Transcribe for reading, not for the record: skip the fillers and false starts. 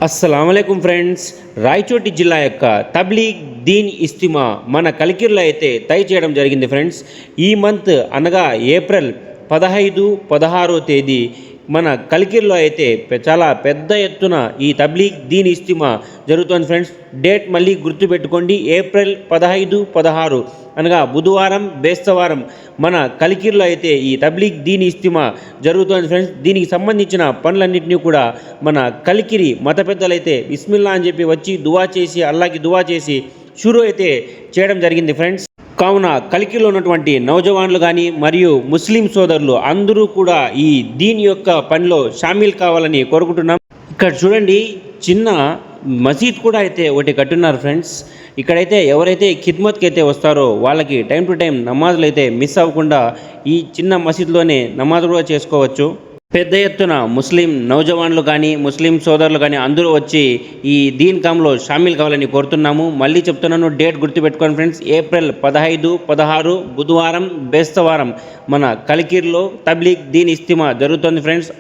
అస్సలాముఅలైకుం friends. Rayachoti జిల్లా యొక్క తబ్లీగ్ దీన్ ఇస్తిమా మన కలికిర్లో అయితే తై చేయడం జరిగింది ఫ్రెండ్స్. ఈ మంత్ అనగా ఏప్రిల్ 15, 16 తేదీ మన కలికిర్లో అయితే చాలా పెద్ద ఎత్తున ఈ తబ్లీగ్ దీన్ ఇస్తిమా జరుగుతుంది ఫ్రెండ్స్. డేట్ మళ్ళీ గుర్తుపెట్టుకోండి, ఏప్రిల్ 15, 16 అనగా బుధవారం, బేస్తవారం మన కలికిర్లో అయితే ఈ తబ్లీగ్ దీన్ ఇస్తిమా జరుగుతుంది ఫ్రెండ్స్. దీనికి సంబంధించిన పనులన్నింటినీ కూడా మన కలికిరి మత పెద్దలైతే బిస్మిల్లా అని చెప్పి వచ్చి దువా చేసి, అల్లాకి దువా చేసి షురూ అయితే చేయడం జరిగింది ఫ్రెండ్స్. కావున కలికిలో ఉన్నటువంటి నౌజవాన్లు కానీ మరియు ముస్లిం సోదరులు అందరూ కూడా ఈ దీని యొక్క పనిలో షామీల్ కావాలని కోరుకుంటున్నాం. ఇక్కడ చూడండి, చిన్న మసీద్ కూడా అయితే ఒకటి కట్టున్నారు ఫ్రెండ్స్. ఇక్కడైతే ఎవరైతే ఖిద్మత్కి అయితే వస్తారో వాళ్ళకి టైం టు టైం నమాజులు అయితే మిస్ అవ్వకుండా ఈ చిన్న మసీద్లోనే నమాజు కూడా చేసుకోవచ్చు. పెద్ద ఎత్తున ముస్లిం నౌజవాన్లు కానీ ముస్లిం సోదరులు కానీ అందరూ వచ్చి ఈ దీన్ కామ్లో షామీల్ కావాలని కోరుతున్నాము. మళ్ళీ చెప్తున్నాను, డేట్ గుర్తుపెట్టుకోండి ఫ్రెండ్స్, ఏప్రిల్ 15, 16 బుధవారం, బేస్తవారం మన కలికిర్లో తబ్లీగ్ దీన్ ఇస్తిమా జరుగుతుంది ఫ్రెండ్స్.